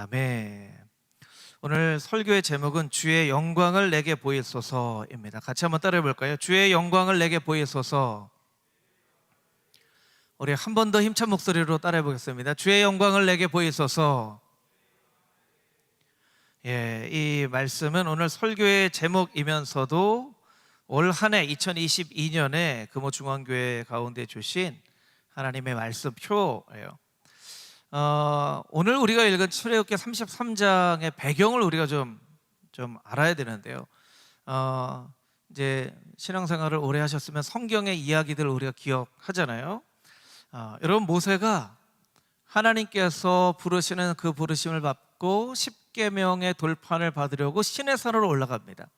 아멘. 오늘 설교의 제목은 주의 영광을 내게 보이소서입니다. 같이 한번 따라해 볼까요? 주의 영광을 내게 보이소서. 우리 한 번 더 힘찬 목소리로 따라해 보겠습니다. 주의 영광을 내게 보이소서. 이 말씀은 오늘 설교의 제목이면서도 올 한 해 2022년에 금호중앙교회 가운데 주신 하나님의 말씀표예요. 오늘 우리가 읽은 출애굽기 33장의 배경을 우리가 좀 알아야 되는데요. 이제 신앙생활을 오래 하셨으면 성경의 이야기들을 우리가 기억하잖아요. 여러분, 모세가 하나님께서 부르시는 그 부르심을 받고 십계명의 돌판을 받으려고 시내산으로 올라갑니다.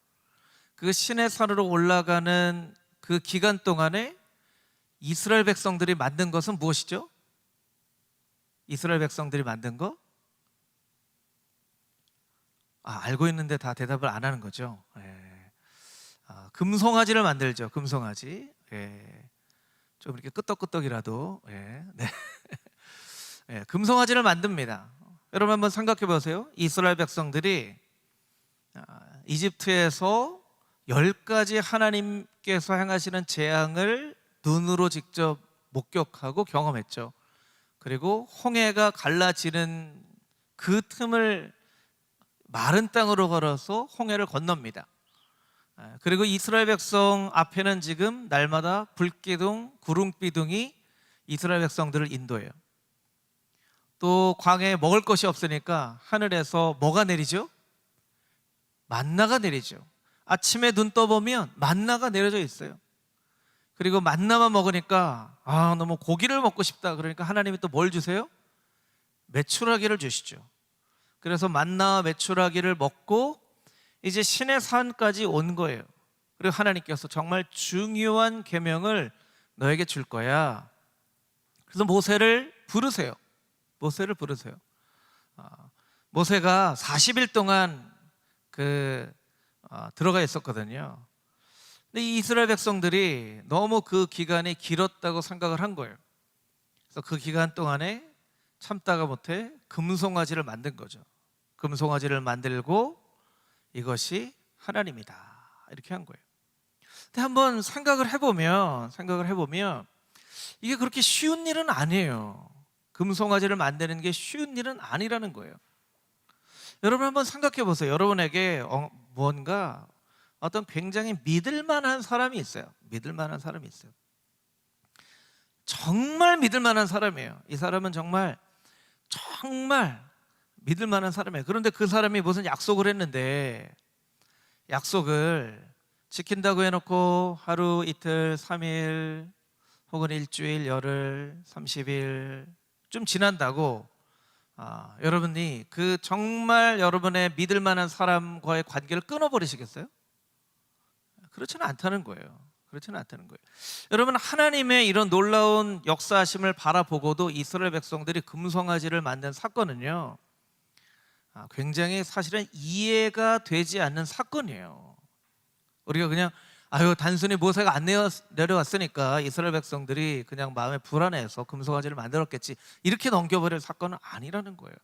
그 시내산으로 올라가는 그 기간 동안에 이스라엘 백성들이 만든 것은 무엇이죠? 이스라엘 백성들이 만든 거? 알고 있는데 다 대답을 안 하는 거죠. 금송아지를 만들죠. 금송아지. 좀 이렇게 끄떡끄떡이라도. 금송아지를 만듭니다. 여러분 한번 생각해 보세요. 이스라엘 백성들이 이집트에서 10가지 하나님께서 행하시는 재앙을 눈으로 직접 목격하고 경험했죠. 그리고 홍해가 갈라지는 그 틈을 마른 땅으로 걸어서 홍해를 건넙니다. 그리고 이스라엘 백성 앞에는 지금 날마다 불기둥, 구름기둥이 이스라엘 백성들을 인도해요. 또 광야에 먹을 것이 없으니까 하늘에서 뭐가 내리죠? 만나가 내리죠. 아침에 눈 떠보면 만나가 내려져 있어요. 그리고 만나만 먹으니까 너무 고기를 먹고 싶다. 그러니까 하나님이 또 뭘 주세요? 메추라기를 주시죠. 그래서 만나와 메추라기를 먹고 이제 시내산까지 온 거예요. 그리고 하나님께서 정말 중요한 계명을 너에게 줄 거야. 그래서 모세를 부르세요. 모세를 부르세요. 모세가 40일 동안 들어가 있었거든요. 근데 이 이스라엘 백성들이 너무 그 기간이 길었다고 생각을 한 거예요. 그래서 그 기간 동안에 참다가 못해 금송아지를 만든 거죠. 금송아지를 만들고 이것이 하나님이다 이렇게 한 거예요. 근데 한번 생각을 해보면 이게 그렇게 쉬운 일은 아니에요. 금송아지를 만드는 게 쉬운 일은 아니라는 거예요. 여러분 한번 생각해 보세요. 여러분에게 뭔가 어떤 굉장히 믿을 만한 사람이 있어요. 믿을 만한 사람이 있어요. 정말 믿을 만한 사람이에요. 이 사람은 정말 믿을 만한 사람이에요. 그런데 그 사람이 무슨 약속을 했는데 약속을 지킨다고 해놓고 하루, 이틀, 3일 혹은 일주일, 열흘, 30일 좀 지난다고 여러분이 그 정말 여러분의 믿을 만한 사람과의 관계를 끊어버리시겠어요? 그렇지는 않다는 거예요. 여러분, 하나님의 이런 놀라운 역사하심을 바라보고도 이스라엘 백성들이 금송아지를 만든 사건은요, 굉장히 사실은 이해가 되지 않는 사건이에요. 우리가 그냥 단순히 모세가 안 내려왔으니까 이스라엘 백성들이 그냥 마음에 불안해서 금송아지를 만들었겠지 이렇게 넘겨버릴 사건은 아니라는 거예요.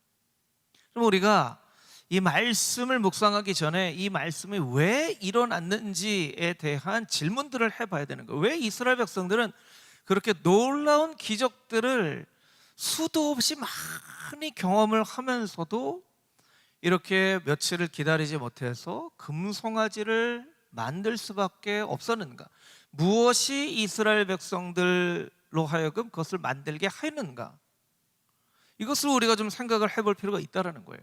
그럼 우리가 이 말씀을 묵상하기 전에 이 말씀이 왜 일어났는지에 대한 질문들을 해봐야 되는 거예요. 왜 이스라엘 백성들은 그렇게 놀라운 기적들을 수도 없이 많이 경험을 하면서도 이렇게 며칠을 기다리지 못해서 금송아지를 만들 수밖에 없었는가? 무엇이 이스라엘 백성들로 하여금 그것을 만들게 하였는가? 이것을 우리가 좀 생각을 해볼 필요가 있다는 거예요.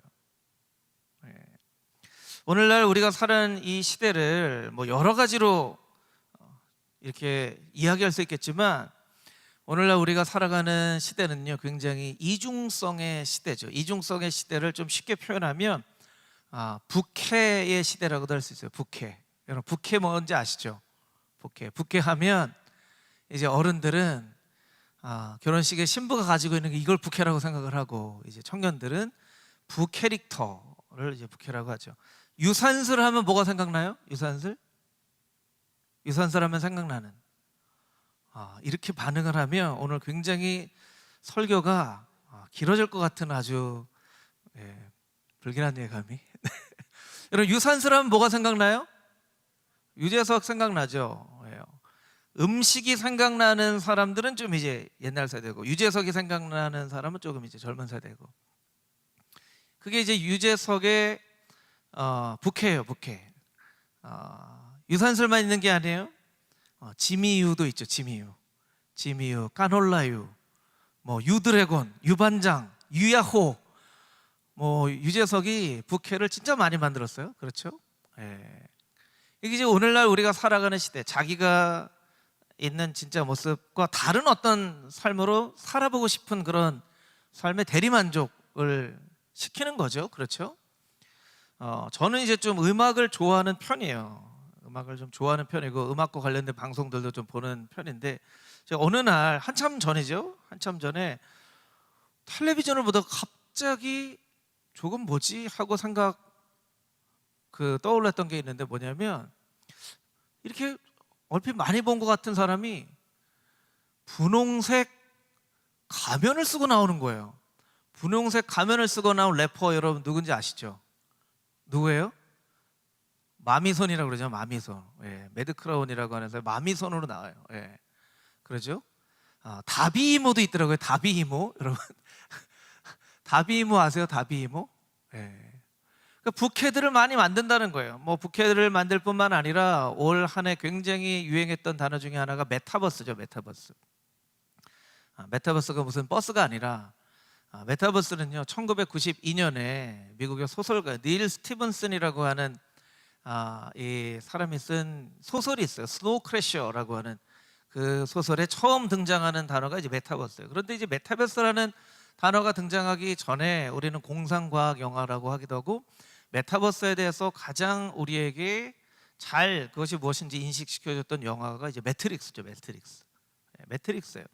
오늘날 우리가 사는 이 시대를 여러 가지로 이렇게 이야기할 수 있겠지만 오늘날 우리가 살아가는 시대는요 굉장히 이중성의 시대죠. 이중성의 시대를 좀 쉽게 표현하면 부캐의 시대라고도 할 수 있어요. 부캐. 여러분 부캐 뭔지 아시죠? 부캐하면 이제 어른들은 결혼식에 신부가 가지고 있는 게 이걸 부캐라고 생각을 하고 이제 청년들은 부캐릭터를 이제 부캐라고 하죠. 유산슬 하면 뭐가 생각나요? 유산슬 하면 생각나는 이렇게 반응을 하면 오늘 굉장히 설교가 길어질 것 같은 아주 불길한 예감이. 여러분 유산슬 하면 뭐가 생각나요? 유재석 생각나죠? 예. 음식이 생각나는 사람들은 좀 이제 옛날 세대고, 유재석이 생각나는 사람은 조금 이제 젊은 세대고. 그게 이제 유재석의 부캐예요, 부캐. 유산슬만 있는 게 아니에요. 지미유도 있죠, 지미유, 까놀라유, 뭐 유드래곤, 유반장, 유야호. 뭐 유재석이 부캐를 진짜 많이 만들었어요. 그렇죠? 예. 이게 이제 오늘날 우리가 살아가는 시대, 자기가 있는 진짜 모습과 다른 어떤 삶으로 살아보고 싶은 그런 삶의 대리만족을 시키는 거죠. 그렇죠? 저는 이제 좀 음악을 좋아하는 편이에요. 음악을 좀 좋아하는 편이고, 음악과 관련된 방송들도 좀 보는 편인데, 제가 어느 날 한참 전이죠. 한참 전에 텔레비전을 보다가 갑자기 조금 뭐지 하고 떠올랐던 게 있는데, 뭐냐면 이렇게 얼핏 많이 본 것 같은 사람이 분홍색 가면을 쓰고 나오는 거예요. 분홍색 가면을 쓰고 나온 래퍼 여러분 누군지 아시죠? 누구예요? 마미손이라고 그러죠. 마미손. 예, 매드크라운이라고 하는 사람 마미손으로 나와요. 예, 그러죠? 다비이모도 있더라고요. 다비이모 여러분. 다비이모 아세요? 다비이모? 예. 그러니까 부캐들을 많이 만든다는 거예요. 뭐 부캐들을 만들 뿐만 아니라 올 한 해 굉장히 유행했던 단어 중에 하나가 메타버스죠. 메타버스. 메타버스가 무슨 버스가 아니라, 메타버스는요 1992년에 미국의 소설가 닐 스티븐슨이라고 하는 이 사람이 쓴 소설이 있어요. 스노우 크래셔라고 하는 그 소설에 처음 등장하는 단어가 이제 메타버스예요. 그런데 이제 메타버스라는 단어가 등장하기 전에 우리는 공상과학 영화라고 하기도 하고, 메타버스에 대해서 가장 우리에게 잘 그것이 무엇인지 인식시켜줬던 영화가 이제 매트릭스죠. 매트릭스예요.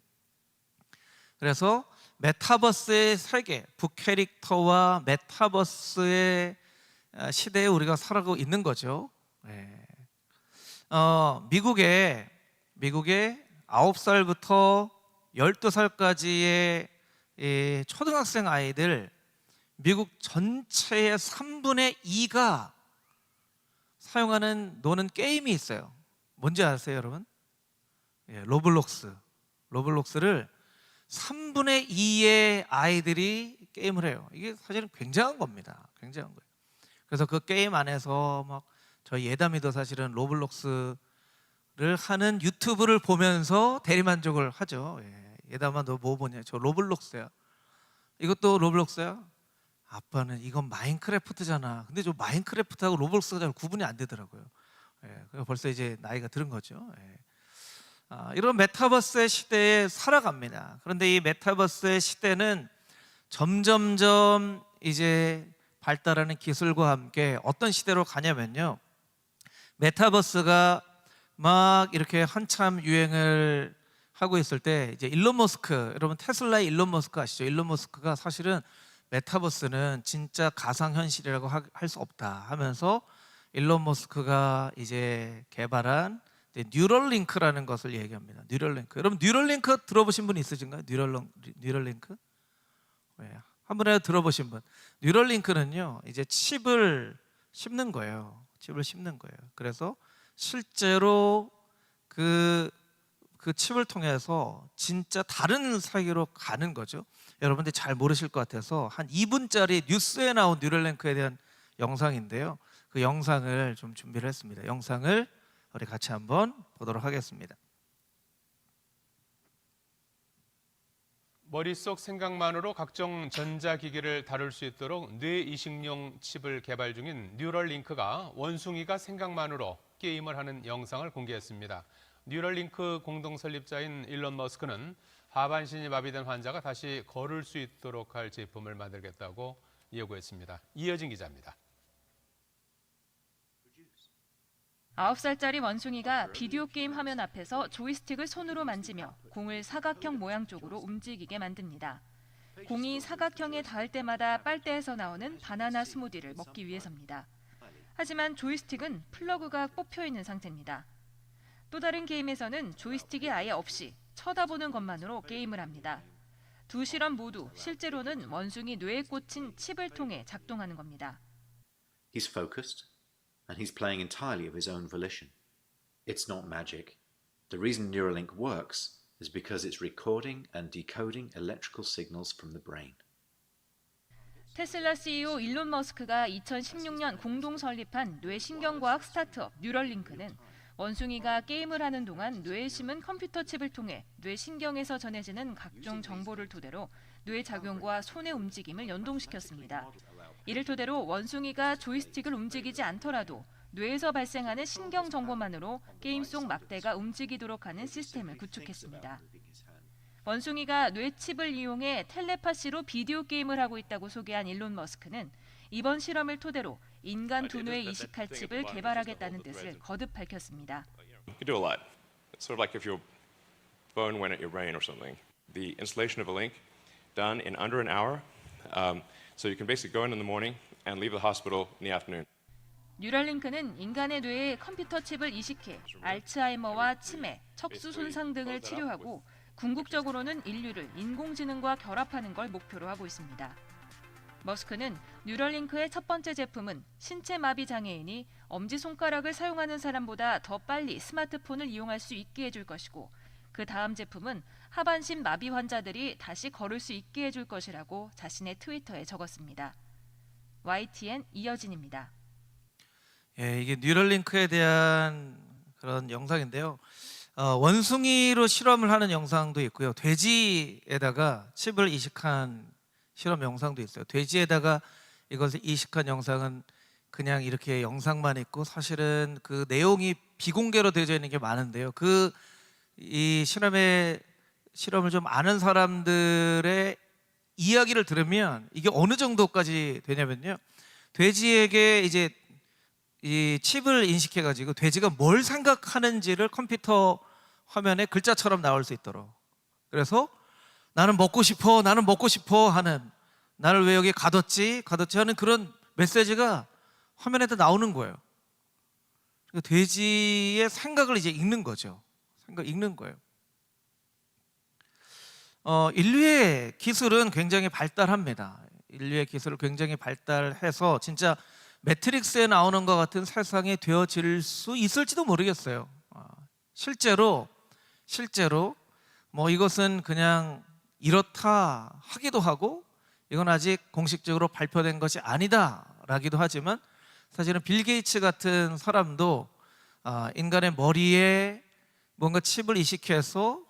그래서 메타버스의 세계, 북캐릭터와 메타버스의 시대에 우리가 살아가고 있는 거죠. 미국에 9살부터 12살까지의 초등학생 아이들, 미국 전체의 3분의 2가 사용하는 노는 게임이 있어요. 뭔지 아세요, 여러분? 로블록스를 3분의 2의 아이들이 게임을 해요. 이게 사실은 굉장한 겁니다. 굉장한 거예요. 그래서 그 게임 안에서 막 저희 예담이도 사실은 로블록스를 하는 유튜브를 보면서 대리만족을 하죠. 예담아 너 뭐 보냐? 저 로블록스야. 이것도 로블록스야? 아빠는 이건 마인크래프트잖아. 근데 저 마인크래프트하고 로블록스가 잘 구분이 안 되더라고요. 벌써 이제 나이가 들은 거죠. 이런 메타버스의 시대에 살아갑니다. 그런데 이 메타버스의 시대는 점점점 이제 발달하는 기술과 함께 어떤 시대로 가냐면요, 메타버스가 막 이렇게 한참 유행을 하고 있을 때 이제 일론 머스크, 여러분 테슬라의 일론 머스크 아시죠? 일론 머스크가 사실은 메타버스는 진짜 가상현실이라고 할 수 없다 하면서 일론 머스크가 이제 개발한 뉴럴링크라는 것을 얘기합니다. 뉴럴링크. 여러분 뉴럴링크 들어보신 분 있으신가요? 뉴럴링크? 한번에 들어보신 분. 뉴럴링크는요 이제 칩을 심는 거예요. 그래서 실제로 그 칩을 통해서 진짜 다른 세계로 가는 거죠. 여러분들 잘 모르실 것 같아서 한 2분짜리 뉴스에 나온 뉴럴링크에 대한 영상인데요, 그 영상을 좀 준비를 했습니다. 영상을 우리 같이 한번 보도록 하겠습니다. 머릿속 생각만으로 각종 전자기기를 다룰 수 있도록 뇌 이식용 칩을 개발 중인 뉴럴링크가 원숭이가 생각만으로 게임을 하는 영상을 공개했습니다. 뉴럴링크 공동 설립자인 일론 머스크는 하반신이 마비된 환자가 다시 걸을 수 있도록 할 제품을 만들겠다고 예고했습니다. 이어진 기자입니다. 9살짜리 원숭이가 비디오 게임 화면 앞에서 조이스틱을 손으로 만지며 공을 사각형 모양 쪽으로 움직이게 만듭니다. 공이 사각형에 닿을 때마다 빨대에서 나오는 바나나 스무디를 먹기 위해서입니다. 하지만 조이스틱은 플러그가 꼽혀 있는 상태입니다. 또 다른 게임에서는 조이스틱이 아예 없이 쳐다보는 것만으로 게임을 합니다. 두 실험 모두 실제로는 원숭이 뇌에 꽂힌 칩을 통해 작동하는 겁니다. He's focused, and he's playing entirely of his own volition. It's not magic. The reason Neuralink works is because it's recording and decoding electrical signals from the brain. 테슬라 CEO 일론 머스크가 2016년 공동 설립한 뇌신경과학 스타트업 뉴럴링크는 원숭이가 게임을 하는 동안 뇌에 심은 컴퓨터 칩을 통해 뇌신경에서 전해지는 각종 정보를 토대로 뇌 작용과 손의 움직임을 연동시켰습니다. 이를 토대로 원숭이가 조이스틱을 움직이지 않더라도 뇌에서 발생하는 신경 정보만으로 게임 속 막대가 움직이도록 하는 시스템을 구축했습니다. 원숭이가 뇌칩을 이용해 텔레파시로 비디오 게임을 하고 있다고 소개한 일론 머스크는 이번 실험을 토대로 인간 두뇌에 이식할 칩을 개발하겠다는 뜻을 거듭 밝혔습니다. You can do a lot. It's sort of like if your phone went at your brain or something. The installation of a link done in under an hour, so you can basically go in the morning and leave the hospital in the afternoon. 뉴럴링크는 인간의 뇌에 컴퓨터 칩을 이식해 알츠하이머와 치매, 척수 손상 등을 치료하고 궁극적으로는 인류를 인공지능과 결합하는 걸 목표로 하고 있습니다. 머스크는 뉴럴링크의 첫 번째 제품은 신체 마비 장애인이 엄지손가락을 사용하는 사람보다 더 빨리 스마트폰을 이용할 수 있게 해줄 것이고 그 다음 제품은 하반신 마비 환자들이 다시 걸을 수 있게 해줄 것이라고 자신의 트위터에 적었습니다. YTN 이여진입니다. 예, 이게 뉴럴링크에 대한 그런 영상인데요. 원숭이로 실험을 하는 영상도 있고요. 돼지에다가 칩을 이식한 실험 영상도 있어요. 돼지에다가 이것을 이식한 영상은 그냥 이렇게 영상만 있고 사실은 그 내용이 비공개로 되어져 있는 게 많은데요. 이 실험을 좀 아는 사람들의 이야기를 들으면 이게 어느 정도까지 되냐면요. 돼지에게 이제 이 칩을 인식해가지고 돼지가 뭘 생각하는지를 컴퓨터 화면에 글자처럼 나올 수 있도록. 그래서 나는 먹고 싶어 하는, 나를 왜 여기 가뒀지 하는 그런 메시지가 화면에다 나오는 거예요. 그러니까 돼지의 생각을 이제 읽는 거죠. 읽는 거예요. 인류의 기술은 굉장히 발달합니다. 인류의 기술을 굉장히 발달해서 진짜 매트릭스에 나오는 것 같은 세상이 되어질 수 있을지도 모르겠어요. 실제로 뭐 이것은 그냥 이렇다 하기도 하고 이건 아직 공식적으로 발표된 것이 아니다라기도 하지만 사실은 빌 게이츠 같은 사람도 인간의 머리에 뭔가 칩을 이식해서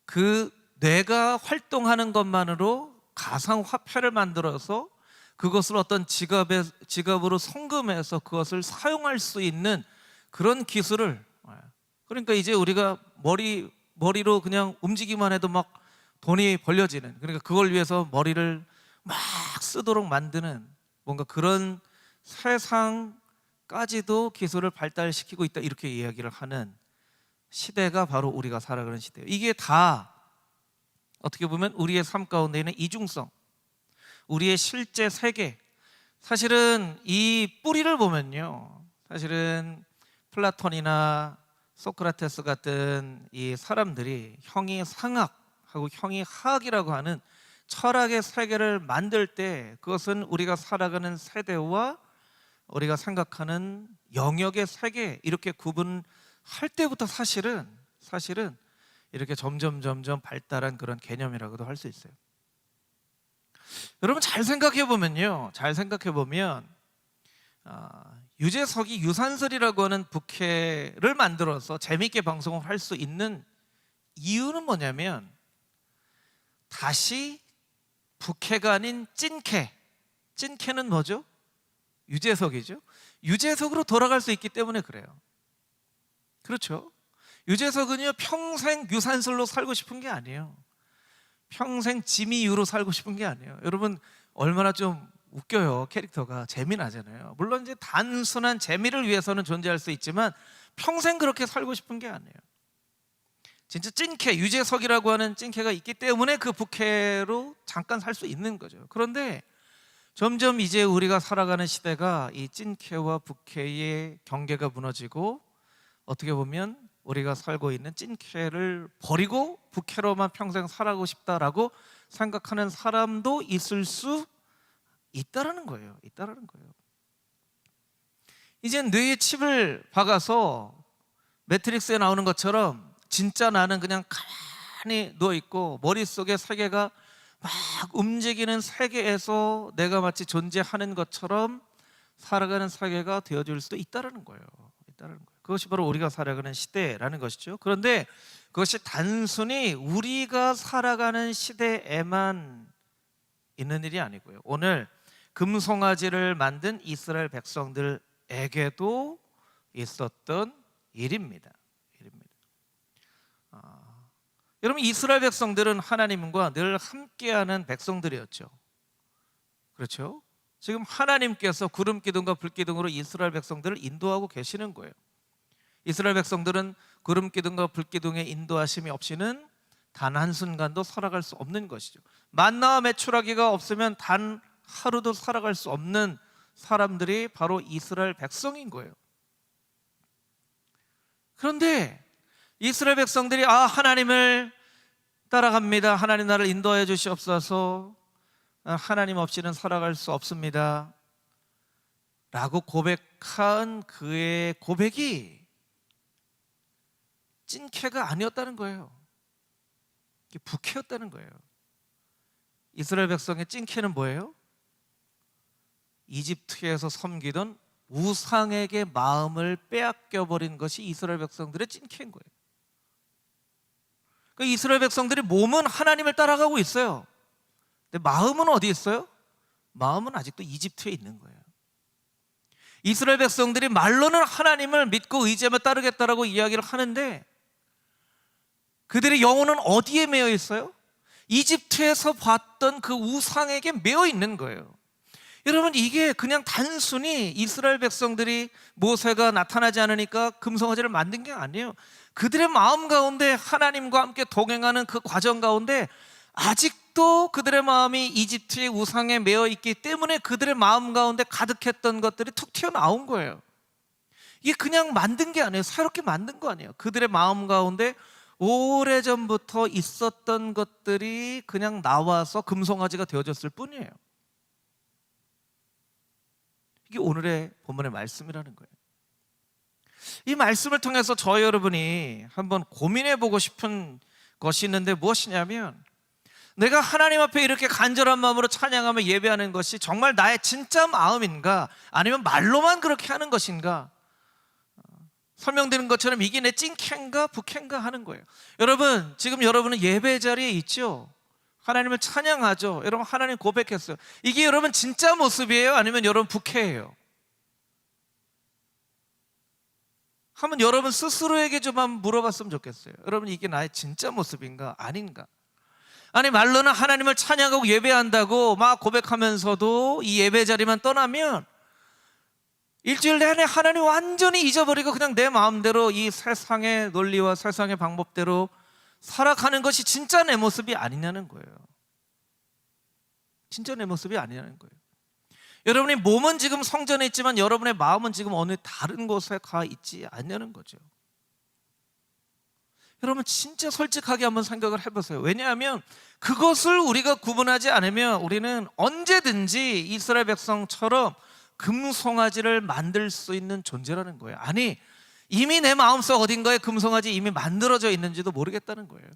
그 뇌가 활동하는 것만으로 가상화폐를 만들어서 그것을 어떤 지갑으로 송금해서 그것을 사용할 수 있는 그런 기술을, 그러니까 이제 우리가 머리로 그냥 움직이기만 해도 막 돈이 벌려지는, 그러니까 그걸 위해서 머리를 막 쓰도록 만드는 뭔가 그런 세상까지도 기술을 발달시키고 있다, 이렇게 이야기를 하는 시대가 바로 우리가 살아가는 시대예요. 이게 다 어떻게 보면 우리의 삶 가운데 있는 이중성, 우리의 실제 세계, 사실은 이 뿌리를 보면요, 사실은 플라톤이나 소크라테스 같은 이 사람들이 형이 상학하고 형이 하학이라고 하는 철학의 세계를 만들 때 그것은 우리가 살아가는 세대와 우리가 생각하는 영역의 세계, 이렇게 구분할 때부터 사실은 이렇게 점점 발달한 그런 개념이라고도 할 수 있어요. 여러분 잘 생각해 보면 유재석이 유산슬이라고 하는 부캐를 만들어서 재미있게 방송을 할 수 있는 이유는 뭐냐면 다시 부캐가 아닌 찐캐는 뭐죠? 유재석이죠. 유재석으로 돌아갈 수 있기 때문에 그래요. 그렇죠? 유재석은요 평생 유산슬로 살고 싶은 게 아니에요. 평생 지미유로 살고 싶은 게 아니에요. 여러분 얼마나 좀 웃겨요. 캐릭터가 재미나잖아요. 물론 이제 단순한 재미를 위해서는 존재할 수 있지만 평생 그렇게 살고 싶은 게 아니에요. 진짜 찐캐, 유재석이라고 하는 찐캐가 있기 때문에 그 부캐로 잠깐 살 수 있는 거죠. 그런데 점점 이제 우리가 살아가는 시대가 이 찐캐와 부캐의 경계가 무너지고 어떻게 보면 우리가 살고 있는 찐캐를 버리고 부캐로만 평생 살아가고 싶다라고 생각하는 사람도 있을 수 있다라는 거예요. 이제 뇌에 칩을 박아서 매트릭스에 나오는 것처럼 진짜 나는 그냥 가만히 누워있고 머릿속에 세계가 막 움직이는 세계에서 내가 마치 존재하는 것처럼 살아가는 세계가 되어줄 수도 있다는 거예요. 그것이 바로 우리가 살아가는 시대라는 것이죠. 그런데 그것이 단순히 우리가 살아가는 시대에만 있는 일이 아니고요. 오늘 금송아지를 만든 이스라엘 백성들에게도 있었던 일입니다. 여러분, 이스라엘 백성들은 하나님과 늘 함께하는 백성들이었죠. 그렇죠? 지금 하나님께서 구름 기둥과 불 기둥으로 이스라엘 백성들을 인도하고 계시는 거예요. 이스라엘 백성들은 구름 기둥과 불 기둥의 인도하심이 없이는 단 한순간도 살아갈 수 없는 것이죠. 만나와 메추라기가 없으면 단 하루도 살아갈 수 없는 사람들이 바로 이스라엘 백성인 거예요. 그런데 이스라엘 백성들이 하나님을 따라갑니다. 하나님 나를 인도하여 주시옵소서. 하나님 없이는 살아갈 수 없습니다 라고 고백한 그의 고백이 찐캐가 아니었다는 거예요. 부캐였다는 거예요. 이스라엘 백성의 찐캐는 뭐예요? 이집트에서 섬기던 우상에게 마음을 빼앗겨버린 것이 이스라엘 백성들의 찐캐인 거예요. 그러니까 이스라엘 백성들이 몸은 하나님을 따라가고 있어요. 근데 마음은 어디 있어요? 마음은 아직도 이집트에 있는 거예요. 이스라엘 백성들이 말로는 하나님을 믿고 의지하며 따르겠다라고 이야기를 하는데 그들의 영혼은 어디에 매여 있어요? 이집트에서 봤던 그 우상에게 매여 있는 거예요. 여러분, 이게 그냥 단순히 이스라엘 백성들이 모세가 나타나지 않으니까 금송아지를 만든 게 아니에요. 그들의 마음 가운데 하나님과 함께 동행하는 그 과정 가운데 아직도 그들의 마음이 이집트의 우상에 매여 있기 때문에 그들의 마음 가운데 가득했던 것들이 툭 튀어나온 거예요. 이게 그냥 만든 게 아니에요. 새롭게 만든 거 아니에요. 그들의 마음 가운데 오래전부터 있었던 것들이 그냥 나와서 금송아지가 되어졌을 뿐이에요. 이게 오늘의 본문의 말씀이라는 거예요. 이 말씀을 통해서 저희 여러분이 한번 고민해 보고 싶은 것이 있는데 무엇이냐면, 내가 하나님 앞에 이렇게 간절한 마음으로 찬양하며 예배하는 것이 정말 나의 진짜 마음인가, 아니면 말로만 그렇게 하는 것인가? 설명드린 것처럼 이게 내 찐캔가 부캔가 하는 거예요. 여러분, 지금 여러분은 예배 자리에 있죠? 하나님을 찬양하죠? 여러분, 하나님 고백했어요. 이게 여러분 진짜 모습이에요? 아니면 여러분 부캐예요? 한번 여러분 스스로에게 좀 한번 물어봤으면 좋겠어요. 여러분, 이게 나의 진짜 모습인가 아닌가? 아니, 말로는 하나님을 찬양하고 예배한다고 막 고백하면서도 이 예배 자리만 떠나면 일주일 내내 하나님 완전히 잊어버리고 그냥 내 마음대로 이 세상의 논리와 세상의 방법대로 살아가는 것이 진짜 내 모습이 아니냐는 거예요. 진짜 내 모습이 아니냐는 거예요. 여러분이 몸은 지금 성전에 있지만 여러분의 마음은 지금 어느 다른 곳에 가 있지 않냐는 거죠. 여러분, 진짜 솔직하게 한번 생각을 해보세요. 왜냐하면 그것을 우리가 구분하지 않으면 우리는 언제든지 이스라엘 백성처럼 금송아지를 만들 수 있는 존재라는 거예요. 아니, 이미 내 마음속 어딘가에 금송아지 이미 만들어져 있는지도 모르겠다는 거예요.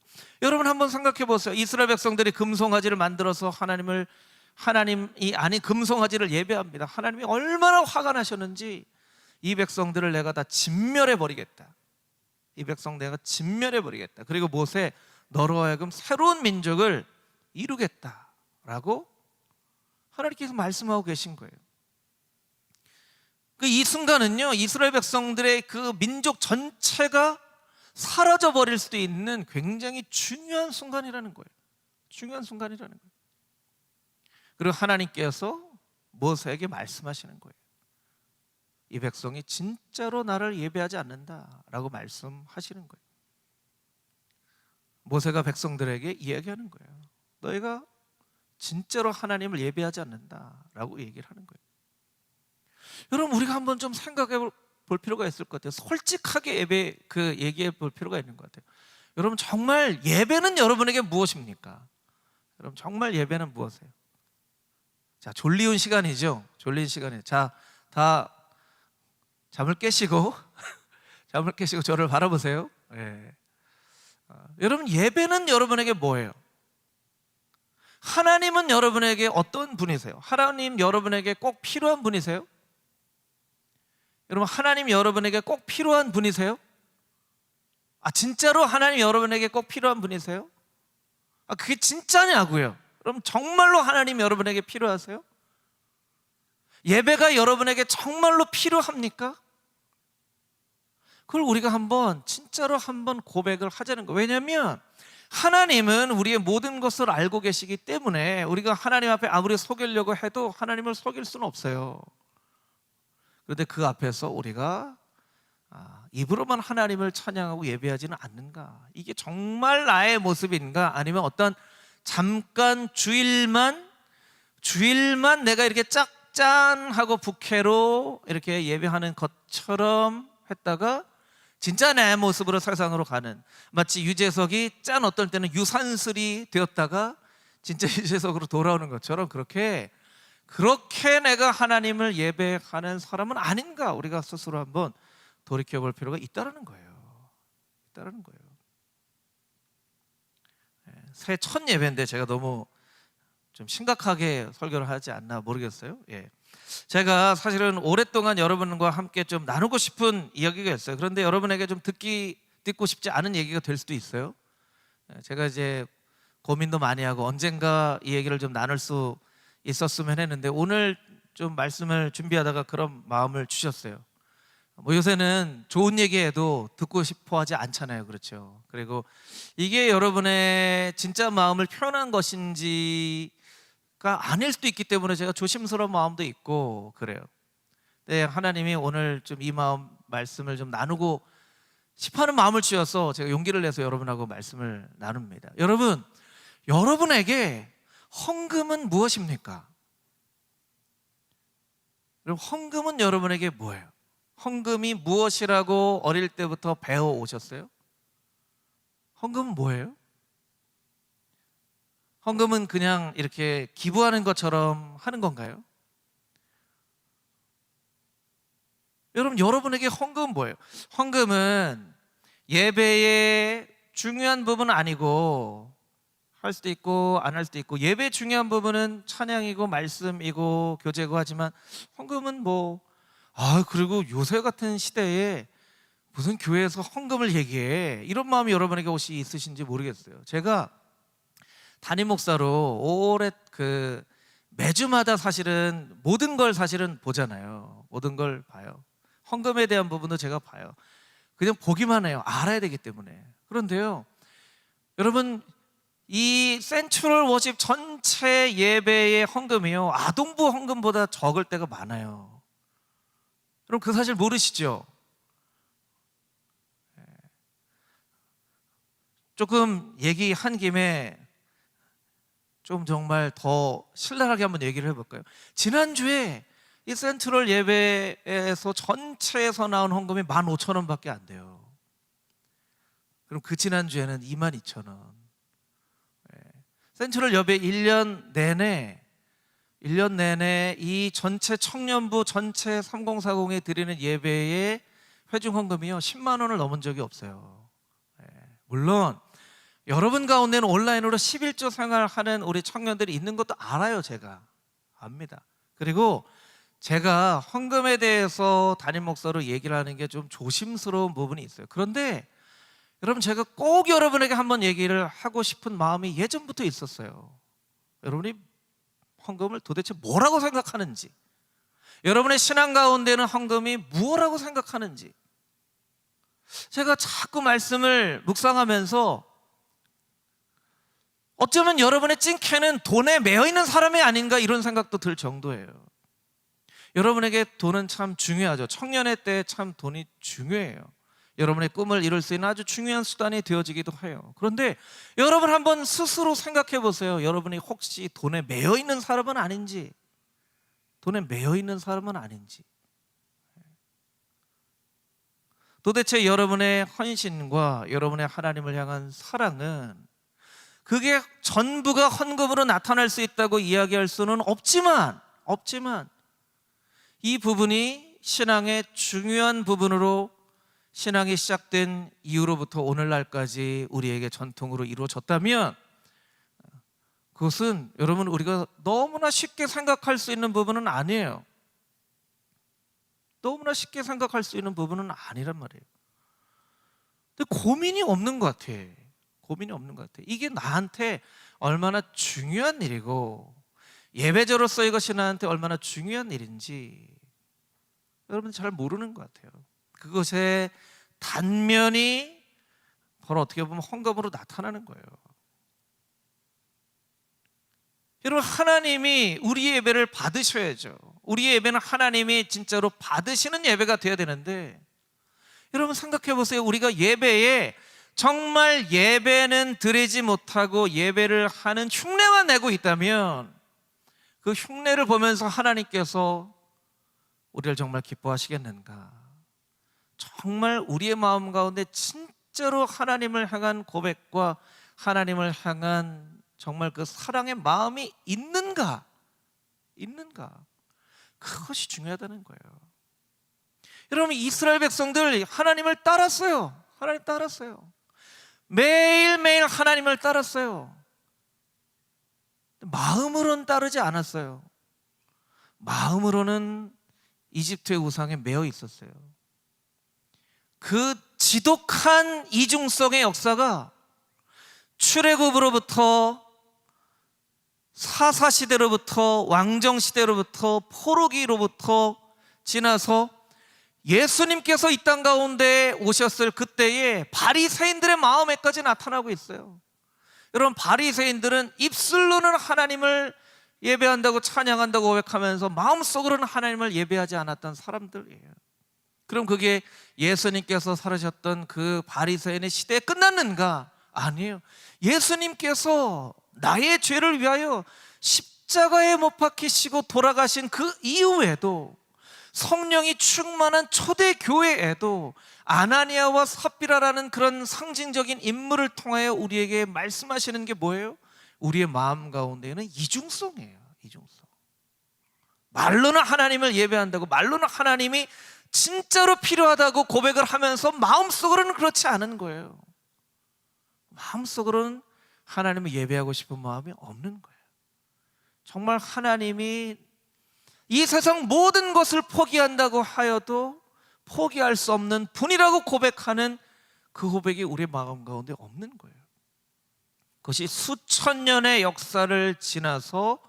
여러분, 한번 생각해 보세요. 이스라엘 백성들이 금송아지를 만들어서 하나님이 아닌 금송아지를 예배합니다. 하나님이 얼마나 화가 나셨는지, 이 백성들을 내가 다 진멸해 버리겠다. 이 백성 내가 진멸해 버리겠다. 그리고 모세, 너로 하여금 새로운 민족을 이루겠다라고 하나님께서 말씀하고 계신 거예요. 이 순간은요, 이스라엘 백성들의 그 민족 전체가 사라져 버릴 수도 있는 굉장히 중요한 순간이라는 거예요. 중요한 순간이라는 거예요. 그리고 하나님께서 모세에게 말씀하시는 거예요. 이 백성이 진짜로 나를 예배하지 않는다라고 말씀하시는 거예요. 모세가 백성들에게 이야기하는 거예요. 너희가 진짜로 하나님을 예배하지 않는다라고 얘기를 하는 거예요. 여러분, 우리가 한번 좀 생각해 볼 필요가 있을 것 같아요. 솔직하게 예배 얘기해 볼 필요가 있는 것 같아요. 여러분 정말 예배는 여러분에게 무엇입니까? 여러분 정말 예배는 무엇이에요? 자, 졸리운 시간이죠. 졸린 시간이에요. 자, 다 잠을 깨시고 잠을 깨시고 저를 바라보세요. 예. 여러분 예배는 여러분에게 뭐예요? 하나님은 여러분에게 어떤 분이세요? 하나님 여러분에게 꼭 필요한 분이세요? 여러분 하나님 여러분에게 꼭 필요한 분이세요? 진짜로 하나님 여러분에게 꼭 필요한 분이세요? 그게 진짜냐고요? 그럼 정말로 하나님 여러분에게 필요하세요? 예배가 여러분에게 정말로 필요합니까? 그걸 우리가 진짜로 한번 고백을 하자는 거예요. 왜냐하면 하나님은 우리의 모든 것을 알고 계시기 때문에 우리가 하나님 앞에 아무리 속이려고 해도 하나님을 속일 수는 없어요. 그런데 그 앞에서 우리가 입으로만 하나님을 찬양하고 예배하지는 않는가? 이게 정말 나의 모습인가? 아니면 어떤 잠깐 주일만 내가 이렇게 짠하고 부캐로 이렇게 예배하는 것처럼 했다가 진짜 내 모습으로 세상으로 가는, 마치 유재석이 어떨 때는 유산슬이 되었다가 진짜 유재석으로 돌아오는 것처럼 그렇게 내가 하나님을 예배하는 사람은 아닌가? 우리가 스스로 한번 돌이켜볼 필요가 있다는 거예요. 새해 첫 예배인데 제가 너무 좀 심각하게 설교를 하지 않나 모르겠어요. 제가 사실은 오랫동안 여러분과 함께 좀 나누고 싶은 이야기가 있어요. 그런데 여러분에게 좀 듣고 싶지 않은 얘기가 될 수도 있어요. 제가 이제 고민도 많이 하고 언젠가 이 얘기를 좀 나눌 수 있었으면 했는데 오늘 좀 말씀을 준비하다가 그런 마음을 주셨어요. 요새는 좋은 얘기해도 듣고 싶어 하지 않잖아요. 그렇죠? 그리고 이게 여러분의 진짜 마음을 표현한 것인지가 아닐 수도 있기 때문에 제가 조심스러운 마음도 있고 그래요. 네, 하나님이 오늘 좀 이 말씀을 좀 나누고 싶어하는 마음을 주셔서 제가 용기를 내서 여러분하고 말씀을 나눕니다. 여러분에게 헌금은 무엇입니까? 여러분, 헌금은 여러분에게 뭐예요? 헌금이 무엇이라고 어릴 때부터 배워 오셨어요? 헌금은 뭐예요? 헌금은 그냥 이렇게 기부하는 것처럼 하는 건가요? 여러분에게 헌금은 뭐예요? 헌금은 예배의 중요한 부분은 아니고, 할 수도 있고 안 할 수도 있고, 예배의 중요한 부분은 찬양이고 말씀이고 교제고 하지만 헌금은 그리고 요새 같은 시대에 무슨 교회에서 헌금을 얘기해, 이런 마음이 여러분에게 혹시 있으신지 모르겠어요. 제가 담임 목사로 오래 매주마다 사실은 모든 걸 보잖아요. 모든 걸 봐요. 헌금에 대한 부분도 제가 봐요. 그냥 보기만 해요. 알아야 되기 때문에. 그런데요, 여러분, 이 센트럴 워십 전체 예배의 헌금이요, 아동부 헌금보다 적을 때가 많아요. 여러분, 그 사실 모르시죠? 조금 얘기한 김에 좀 정말 더 신랄하게 한번 얘기를 해볼까요? 지난주에 이 센트럴 예배에서 전체에서 나온 헌금이 15,000원밖에 안 돼요. 그럼 그 지난주에는 22,000원. 센트럴 예배 1년 내내 이 전체 청년부 전체 3040에 드리는 예배의 회중 헌금이요 10만 원을 넘은 적이 없어요. 물론 여러분 가운데는 온라인으로 11조 생활하는 우리 청년들이 있는 것도 알아요. 제가 압니다. 그리고 제가 헌금에 대해서 담임 목사로 얘기를 하는 게 좀 조심스러운 부분이 있어요. 그런데 여러분, 제가 꼭 여러분에게 한번 얘기를 하고 싶은 마음이 예전부터 있었어요. 여러분이 헌금을 도대체 뭐라고 생각하는지, 여러분의 신앙 가운데는 헌금이 무엇이라고 생각하는지, 제가 자꾸 말씀을 묵상하면서 어쩌면 여러분의 찐캐는 돈에 매여 있는 사람이 아닌가 이런 생각도 들 정도예요. 여러분에게 돈은 참 중요하죠. 청년의 때 참 돈이 중요해요. 여러분의 꿈을 이룰 수 있는 아주 중요한 수단이 되어지기도 해요. 그런데 여러분 한번 스스로 생각해 보세요. 여러분이 혹시 돈에 매여 있는 사람은 아닌지, 돈에 매여 있는 사람은 아닌지. 도대체 여러분의 헌신과 여러분의 하나님을 향한 사랑은 그게 전부가 헌금으로 나타날 수 있다고 이야기할 수는 없지만 이 부분이 신앙의 중요한 부분으로 신앙이 시작된 이후로부터 오늘날까지 우리에게 전통으로 이루어졌다면 그것은 여러분 우리가 너무나 쉽게 생각할 수 있는 부분은 아니에요. 너무나 쉽게 생각할 수 있는 부분은 아니란 말이에요. 근데 고민이 없는 것 같아. 이게 나한테 얼마나 중요한 일이고 예배자로서 이것이 나한테 얼마나 중요한 일인지 여러분 잘 모르는 것 같아요. 그것의 단면이 바로 어떻게 보면 헌금으로 나타나는 거예요. 여러분, 하나님이 우리의 예배를 받으셔야죠. 우리의 예배는 하나님이 진짜로 받으시는 예배가 되어야 되는데, 여러분 생각해 보세요. 우리가 예배에 정말 예배는 드리지 못하고 예배를 하는 흉내만 내고 있다면 그 흉내를 보면서 하나님께서 우리를 정말 기뻐하시겠는가? 정말 우리의 마음 가운데 진짜로 하나님을 향한 고백과 하나님을 향한 정말 그 사랑의 마음이 있는가? 그것이 중요하다는 거예요. 여러분, 이스라엘 백성들 하나님을 따랐어요. 매일매일 하나님을 따랐어요. 마음으로는 따르지 않았어요. 마음으로는 이집트의 우상에 매여 있었어요. 그 지독한 이중성의 역사가 출애굽으로부터 사사시대로부터 왕정시대로부터 포로기로부터 지나서 예수님께서 이 땅 가운데 오셨을 그때의 바리새인들의 마음에까지 나타나고 있어요. 여러분, 바리새인들은 입술로는 하나님을 예배한다고 찬양한다고 고백하면서 마음속으로는 하나님을 예배하지 않았던 사람들이에요. 그럼 그게 예수님께서 살으셨던 그 바리새인의 시대에 끝났는가? 아니에요. 예수님께서 나의 죄를 위하여 십자가에 못 박히시고 돌아가신 그 이후에도 성령이 충만한 초대교회에도 아나니아와 삽비라라는 그런 상징적인 인물을 통하여 우리에게 말씀하시는 게 뭐예요? 우리의 마음 가운데는 이중성이에요. 말로는 하나님을 예배한다고, 말로는 하나님이 진짜로 필요하다고 고백을 하면서 마음속으로는 그렇지 않은 거예요. 마음속으로는 하나님을 예배하고 싶은 마음이 없는 거예요. 정말 하나님이 이 세상 모든 것을 포기한다고 하여도 포기할 수 없는 분이라고 고백하는 그 고백이 우리의 마음 가운데 없는 거예요. 그것이 수천 년의 역사를 지나서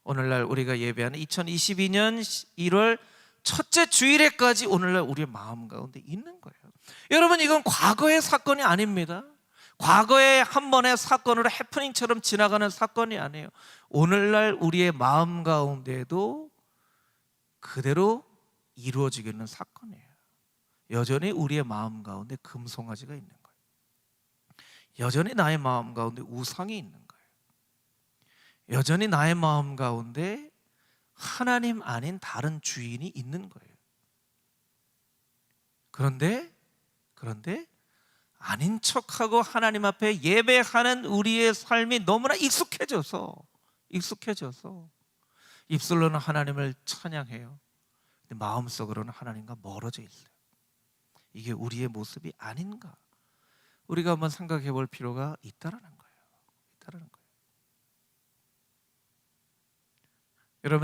오늘날 우리가 예배하는 2022년 1월 첫째 주일에까지 오늘날 우리의 마음 가운데 있는 거예요. 여러분, 이건 과거의 사건이 아닙니다. 과거의 한 번의 사건으로 해프닝처럼 지나가는 사건이 아니에요. 오늘날 우리의 마음 가운데도 그대로 이루어지고 있는 사건이에요. 여전히 우리의 마음 가운데 금송아지가 있는 거예요. 여전히 나의 마음 가운데 우상이 있는 거예요. 여전히 나의 마음 가운데 하나님 아닌 다른 주인이 있는 거예요. 그런데 아닌 척하고 하나님 앞에 예배하는 우리의 삶이 너무나 익숙해져서 입술로는 하나님을 찬양해요. 근데 마음속으로는 하나님과 멀어져 있어요. 이게 우리의 모습이 아닌가? 우리가 한번 생각해 볼 필요가 있다라는 거예요.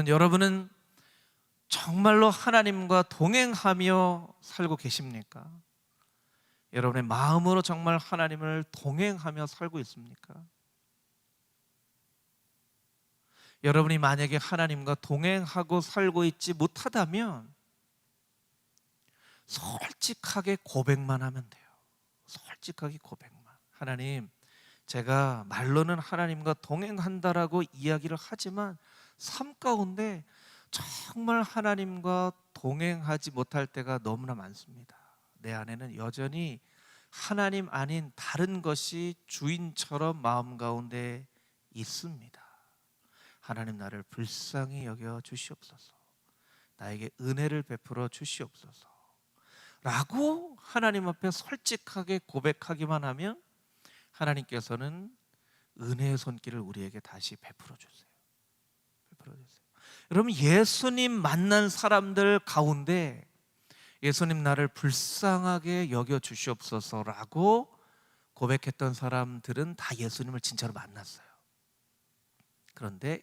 여러분은 정말로 하나님과 동행하며 살고 계십니까? 여러분의 마음으로 정말 하나님을 동행하며 살고 있습니까? 여러분이 만약에 하나님과 동행하고 살고 있지 못하다면 솔직하게 고백만 하면 돼요. 솔직하게 고백만. 하나님, 제가 말로는 하나님과 동행한다라고 이야기를 하지만 삶 가운데 정말 하나님과 동행하지 못할 때가 너무나 많습니다. 내 안에는 여전히 하나님 아닌 다른 것이 주인처럼 마음 가운데 있습니다. 하나님, 나를 불쌍히 여겨 주시옵소서. 나에게 은혜를 베풀어 주시옵소서 라고 하나님 앞에 솔직하게 고백하기만 하면 하나님께서는 은혜의 손길을 우리에게 다시 베풀어 주세요. 여러분, 예수님 만난 사람들 가운데 예수님 나를 불쌍하게 여겨 주시옵소서라고 고백했던 사람들은 다 예수님을 진짜로 만났어요. 그런데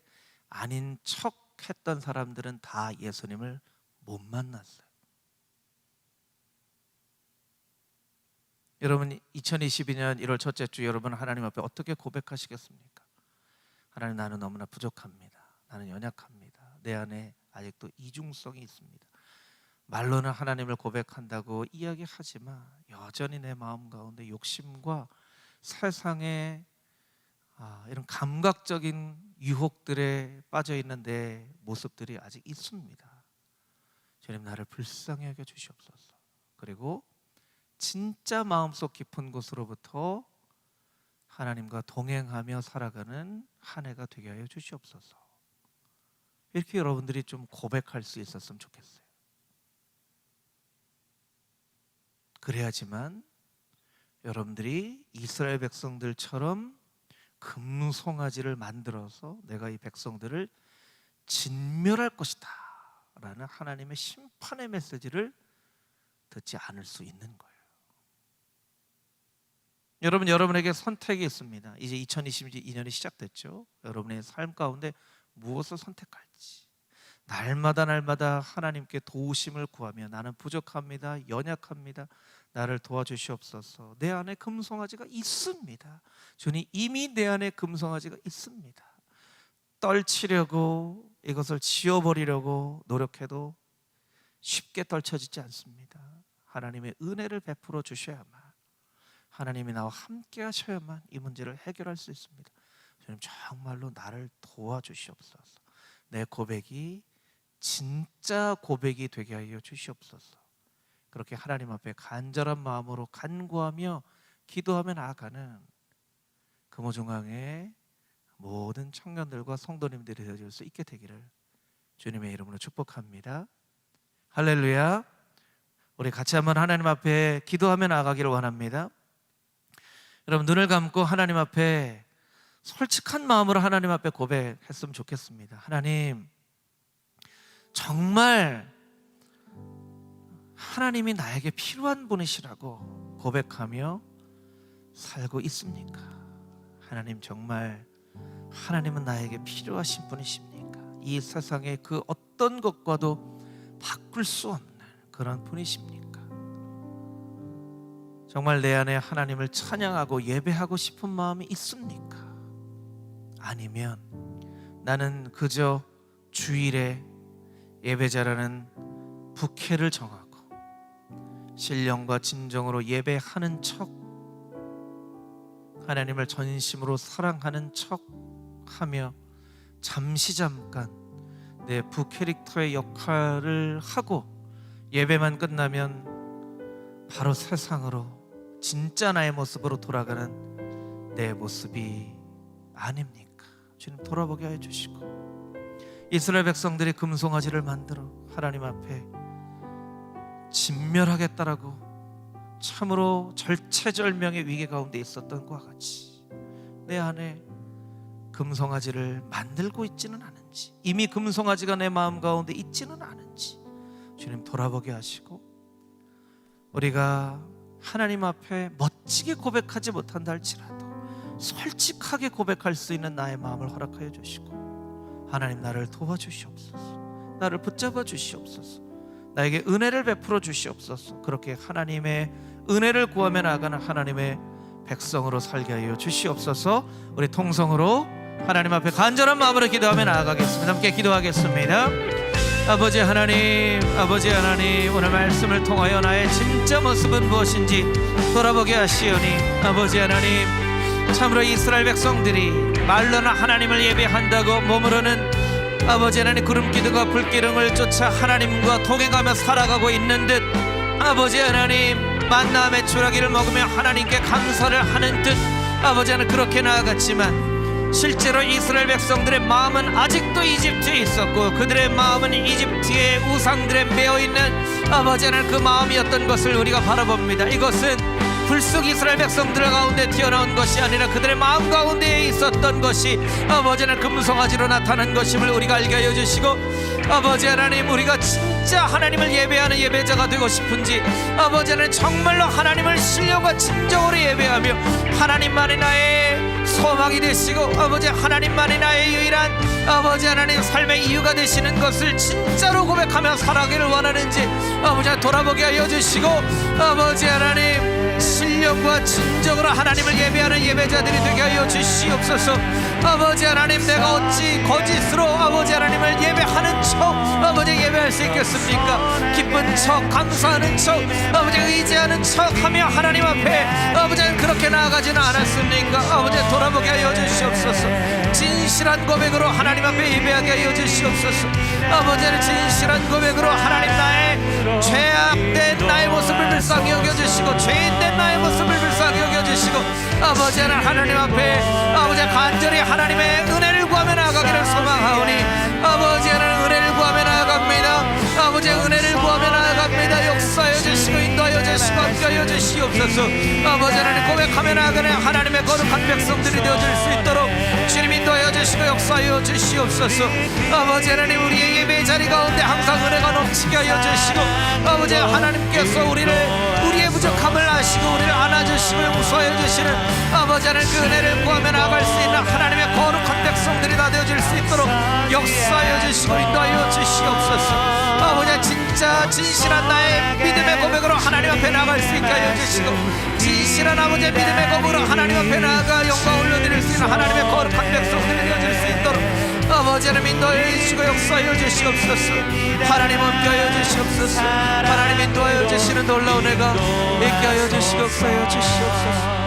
아닌 척 했던 사람들은 다 예수님을 못 만났어요. 여러분, 2022년 1월 첫째 주 여러분 하나님 앞에 어떻게 고백하시겠습니까? 하나님, 나는 너무나 부족합니다. 나는 연약합니다. 내 안에 아직도 이중성이 있습니다. 말로는 하나님을 고백한다고 이야기하지만 여전히 내 마음 가운데 욕심과 세상의 이런 감각적인 유혹들에 빠져 있는 내 모습들이 아직 있습니다. 주님, 나를 불쌍히 여겨 주시옵소서. 그리고 진짜 마음속 깊은 곳으로부터 하나님과 동행하며 살아가는 한 해가 되게 하여 주시옵소서. 이렇게 여러분들이 좀 고백할 수 있었으면 좋겠어요. 그래야지만 여러분들이 이스라엘 백성들처럼 금송아지를 만들어서 내가 이 백성들을 진멸할 것이다 라는 하나님의 심판의 메시지를 듣지 않을 수 있는 거예요. 여러분, 여러분에게 선택이 있습니다. 이제 2022년이 시작됐죠. 여러분의 삶 가운데 무엇을 선택할지 날마다 하나님께 도우심을 구하며 나는 부족합니다. 연약합니다. 나를 도와주시옵소서. 내 안에 금송아지가 있습니다. 주님, 이미 내 안에 금송아지가 있습니다. 떨치려고 이것을 지워버리려고 노력해도 쉽게 떨쳐지지 않습니다. 하나님의 은혜를 베풀어 주셔야만, 하나님이 나와 함께 하셔야만 이 문제를 해결할 수 있습니다. 주님, 정말로 나를 도와주시옵소서. 내 고백이 진짜 고백이 되게 하여 주시옵소서. 그렇게 하나님 앞에 간절한 마음으로 간구하며 기도하며 나아가는 금호중앙의 모든 청년들과 성도님들이 되어줄 수 있게 되기를 주님의 이름으로 축복합니다. 할렐루야. 우리 같이 한번 하나님 앞에 기도하며 나아가기를 원합니다. 여러분, 눈을 감고 하나님 앞에 솔직한 마음으로 하나님 앞에 고백했으면 좋겠습니다. 하나님, 정말 하나님이 나에게 필요한 분이시라고 고백하며 살고 있습니까? 하나님, 정말 하나님은 나에게 필요하신 분이십니까? 이 세상의 그 어떤 것과도 바꿀 수 없는 그런 분이십니까? 정말 내 안에 하나님을 찬양하고 예배하고 싶은 마음이 있습니까? 아니면 나는 그저 주일에 예배자라는 부캐를 정하고 신령과 진정으로 예배하는 척, 하나님을 전심으로 사랑하는 척 하며 잠깐 내 부캐릭터의 역할을 하고 예배만 끝나면 바로 세상으로 진짜 나의 모습으로 돌아가는 내 모습이 아닙니까? 주님, 돌아보게 해 주시고, 이스라엘 백성들이 금송아지를 만들어 하나님 앞에 진멸하겠다라고 참으로 절체절명의 위기 가운데 있었던 것과 같이 내 안에 금송아지를 만들고 있지는 않은지, 이미 금송아지가 내 마음 가운데 있지는 않은지 주님 돌아보게 하시고, 우리가 하나님 앞에 멋지게 고백하지 못한다 할지라도 솔직하게 고백할 수 있는 나의 마음을 허락하여 주시고, 하나님, 나를 도와주시옵소서. 나를 붙잡아 주시옵소서. 나에게 은혜를 베풀어 주시옵소서. 그렇게 하나님의 은혜를 구하며 나아가는 하나님의 백성으로 살게 하여 주시옵소서. 우리 통성으로 하나님 앞에 간절한 마음으로 기도하며 나아가겠습니다. 함께 기도하겠습니다. 아버지 하나님, 아버지 하나님, 오늘 말씀을 통하여 나의 진짜 모습은 무엇인지 돌아보게 하시오니, 아버지 하나님, 참으로 이스라엘 백성들이 말로는 하나님을 예배한다고 몸으로는 아버지 하나님 구름기둥과 불기둥을 쫓아 하나님과 동행하며 살아가고 있는 듯, 아버지 하나님 만나의 추라기를 먹으며 하나님께 감사를 하는 듯 아버지 하나님 그렇게 나아갔지만 실제로 이스라엘 백성들의 마음은 아직도 이집트에 있었고 그들의 마음은 이집트의 우상들에 매어있는 아버지 하나님 그 마음이었던 것을 우리가 바라봅니다. 이것은 불쑥 이스라엘 백성들 가운데 튀어나온 것이 아니라 그들의 마음 가운데 있었던 것이 아버지 하나님 금송아지로 나타난 것임을 우리가 알게 하여 주시고, 아버지 하나님 우리가 진짜 하나님을 예배하는 예배자가 되고 싶은지, 아버지 하나님 정말로 하나님을 신령과 진정으로 예배하며 하나님만이 나의 소망이 되시고 아버지 하나님만이 나의 유일한 아버지 하나님 삶의 이유가 되시는 것을 진짜로 고백하며 살아가기를 원하는지 아버지 하나님 돌아보게 하여 주시고, 아버지 하나님 신령과 진정으로 하나님을 예배하는 예배자들이 되게 하여 주시옵소서. 아버지 하나님 내가 어찌 거짓으로 아버지 하나님을 예배하는 척 아버지 예배할 수 있겠습니까? 기쁜 척 감사하는 척 아버지 의지하는 척 하며 하나님 앞에 아버지 그렇게 나아가지는 않았습니까? 아버지 돌아보게 하여 주시옵소서. 진실한 고백으로 하나님 앞에 예배하게 하여 주시옵소서. 아버지는 진실한 고백으로 하나님 나의 죄악된 나의 모습을 불쌍히 여겨주시고 죄인된 나의 모습을 불쌍히 여겨주시고 아버지는 하나님 앞에 아버지 간절히 하나님의 은혜를 구하며 나아가기를 소망하오니 아버지는 은혜를 구하며 나아갑니다. 아버지 은혜를 구하며 나아갑니다. 역사하여 주시고 인도하여 주시고 함께하여 주시옵소서. 아버지 하나님 고백하며 나아가는 하나님의 거룩한 백성들이 되어줄 수 있도록 주님 인도하여 주시고 역사하여 주시옵소서. 아버지 하나님 우리의 예배 자리 가운데 항상 은혜가 넘치게 하여 주시고 아버지 하나님께서 우리의 부족함을 아시고 우리를 안아주시고 용서하여 주시는 아버지 하나님 그 은혜를 구하며 나아갈 수 있는 하나님의 거룩한 백성들이 다 되어줄 수 있도록 역사하여 주시고 인도하여 주시옵소서. 아버지 진짜 진실한 나의 믿음의 고백으로 하나님 앞에 나아갈 수 있게 하여 주시고 진실한 아버지의 믿음의 고백으로 하나님 앞에 나아가 영광 올려드릴 수 있는 하나님의 거룩한 백성들이 되어줄 수 있도록 아버지 하나님 인도하여 주시고 역사하여 주시옵소서. 하나님 함께하여 주시옵소서. 하나님 인도하여 주시는 놀라운 애가 있게 하여 주시고 역사하여 주시옵소서.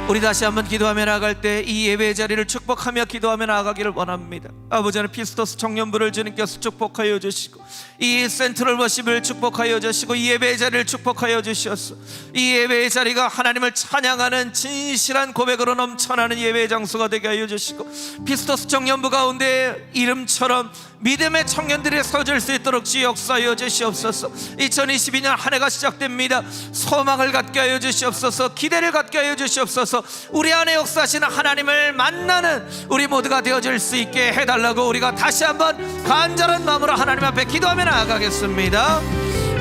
우리 다시 한번 기도하며 나아갈 때 이 예배의 자리를 축복하며 기도하며 나아가기를 원합니다. 아버지 하나님 피스토스 청년부를 주님께서 축복하여 주시고 이 센트럴 워십을 축복하여 주시고 이 예배의 자리를 축복하여 주시옵소서. 이 예배의 자리가 하나님을 찬양하는 진실한 고백으로 넘쳐나는 예배의 장소가 되게 하여 주시고 피스토스 청년부 가운데 이름처럼 믿음의 청년들이 서줄 수 있도록 주 역사하여 주시옵소서. 2022년 한 해가 시작됩니다. 소망을 갖게 하여 주시옵소서. 기대를 갖게 하여 주시옵소서. 우리 안에 역사하시는 하나님을 만나는 우리 모두가 되어줄 수 있게 해달라고 우리가 다시 한번 간절한 마음으로 하나님 앞에 기도하며 나아가겠습니다.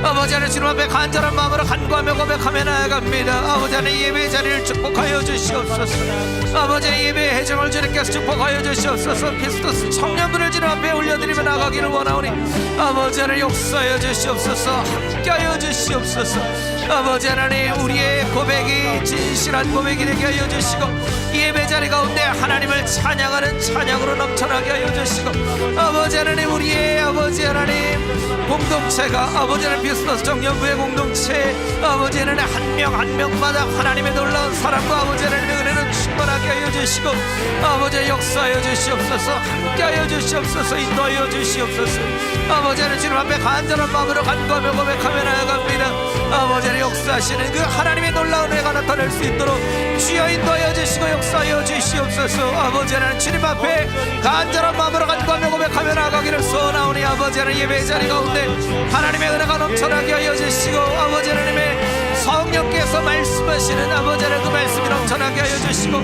아버지 하나님 주님 앞에 간절한 마음으로 간구하며 고백하며 나아갑니다. 아버지 하나님 예배의 자리를 축복하여 주시옵소서. 아버지 예배의 회중을 주님께서 축복하여 주시옵소서. 피스토스 청년부를 주님 앞에 올려드리며 나가기를 원하오니 아버지 하나님 역사하여 주시옵소서. 함께하여 주시옵소서. 아버지 하나님 우리의 고백이 진실한 고백이 되게 하여 주시고 이 예배 자리 가운데 하나님을 찬양하는 찬양으로 넘쳐나게 하여 주시고 아버지 하나님 우리의 아버지 하나님 공동체가 아버지 하나님 피스토스 청년부의 공동체 아버지 하나님 한 명 한 명마다 하나님의 놀라운 사랑과 아버지 하나님의 은혜는 충만하게 하여 주시고 아버지 역사하여 주시옵소서. 함께하여 주시옵소서. 인도하여 주시옵소서. 아버지 하나님 주님 앞에 간절한 마음으로 간구하며 고백하며 나아갑니다. 아버지 하나님 역사하시는 그 하나님의 놀라운 은혜가 나타날 수 있도록 주여 인도하여 주시고 역사하여 주시옵소서. 아버지 하나님 주님 앞에 간절한 마음으로 간구하며 고백하며 나아가기를 소원하오니 아버지 하나님 예배의 자리 가운데 하나님의 은혜가 넘쳐나게 하여 주시고 아버지 하나님의 성령께서 말씀하시는 아버지 하나님 그 말씀이 넘쳐나게 하여 주시고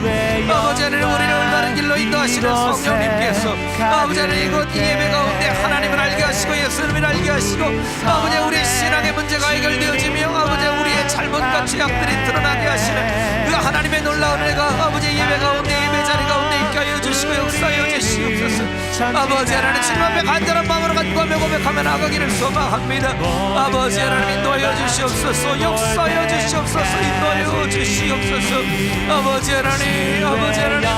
아버지 하나님 우리를 올바른 길로 인도하시는 성령님께서 아버지 하나님 이곳 이 예배 가운데 하나님을 알게 하시고 예수님을 알게 하시고 아버지 우리의 신앙의 문제가 해결되어지며 아버지 우리의 잘못과 죄악들이 드러나게 하시는 그 하나님의 놀라운 은혜가 아버지 예배 가운데 예배 자리 가운데 있게 하여 주시고 역사하여 주시옵소서. 아버지 하나님 주님 앞에 간절한 마음으로 간구하며 고백하며 나가기를 소망합니다. 아버지 하나님 인도하여 주시옵소서. 역사하여 주시옵소서. 인도하여 주시옵소서. 아버지 하나님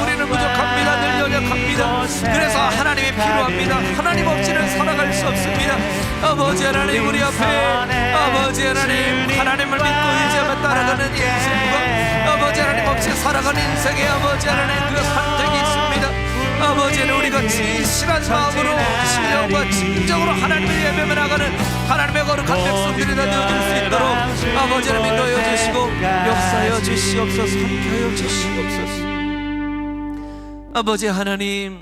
우리는 부족합니다. 늘 연약합니다. 그래서 하나님이 필요합니다. 하나님 없이는 살아갈 수 없습니다. 아버지 하나님 우리 앞에 아버지 하나님을 믿고 의지하며 따라가는 인생과 아버지 하나님 없이 살아가는 인생에 아버지 하나님 그 선택이 있습니다. 아버지는 우리가 진실한 마음으로 신령과 진정으로 하나님을 예배하며 나가는 하나님의 거룩한 백성들이 다 되어줄 수 있도록 아버지를 인도하여 주시고 역사하여 주시옵소서. 함께하여 주시옵소서. 아버지 하나님,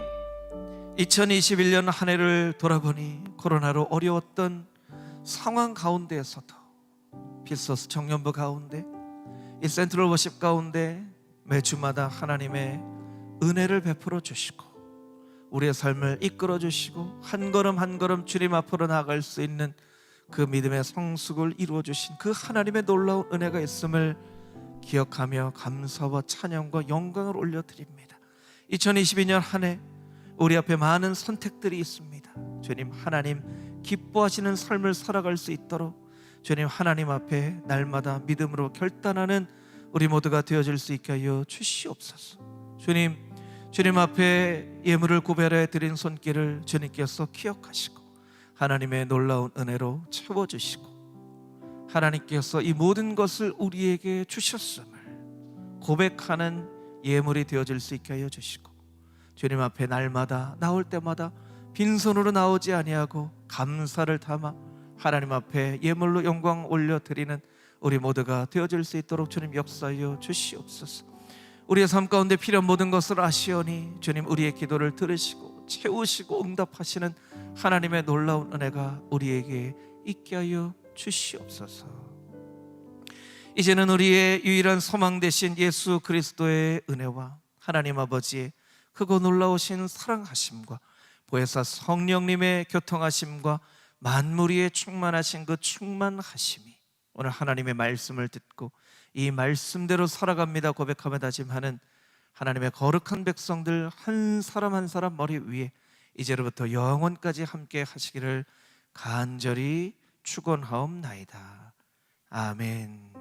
2021년 한 해를 돌아보니 코로나로 어려웠던 상황 가운데에서도 필소스 청년부 가운데, 이 센트럴 워십 가운데 매주마다 하나님의 은혜를 베풀어 주시고 우리의 삶을 이끌어 주시고 한 걸음 한 걸음 주님 앞으로 나아갈 수 있는 그 믿음의 성숙을 이루어 주신 그 하나님의 놀라운 은혜가 있음을 기억하며 감사와 찬양과 영광을 올려드립니다. 2022년 한 해 우리 앞에 많은 선택들이 있습니다. 주님, 하나님 기뻐하시는 삶을 살아갈 수 있도록 주님 하나님 앞에 날마다 믿음으로 결단하는 우리 모두가 되어질 수 있게 하여 주시옵소서. 주님 앞에 예물을 구별해 드린 손길을 주님께서 기억하시고 하나님의 놀라운 은혜로 채워주시고 하나님께서 이 모든 것을 우리에게 주셨음을 고백하는 예물이 되어질 수 있게 하여 주시고 주님 앞에 날마다 나올 때마다 빈손으로 나오지 아니하고 감사를 담아 하나님 앞에 예물로 영광 올려드리는 우리 모두가 되어질 수 있도록 주님 역사하여 주시옵소서. 우리의 삶 가운데 필요한 모든 것을 아시오니 주님 우리의 기도를 들으시고 채우시고 응답하시는 하나님의 놀라운 은혜가 우리에게 있게 하여 주시옵소서. 이제는 우리의 유일한 소망 되신 예수 그리스도의 은혜와 하나님 아버지의 크고 놀라우신 사랑하심과 보혜사 성령님의 교통하심과 만물 위에 충만하신 그 충만하심이 오늘 하나님의 말씀을 듣고 이 말씀대로 살아갑니다 고백하며 다짐하는 하나님의 거룩한 백성들 한 사람 한 사람 머리 위에 이제로부터 영원까지 함께 하시기를 간절히 축원하옵나이다. 아멘.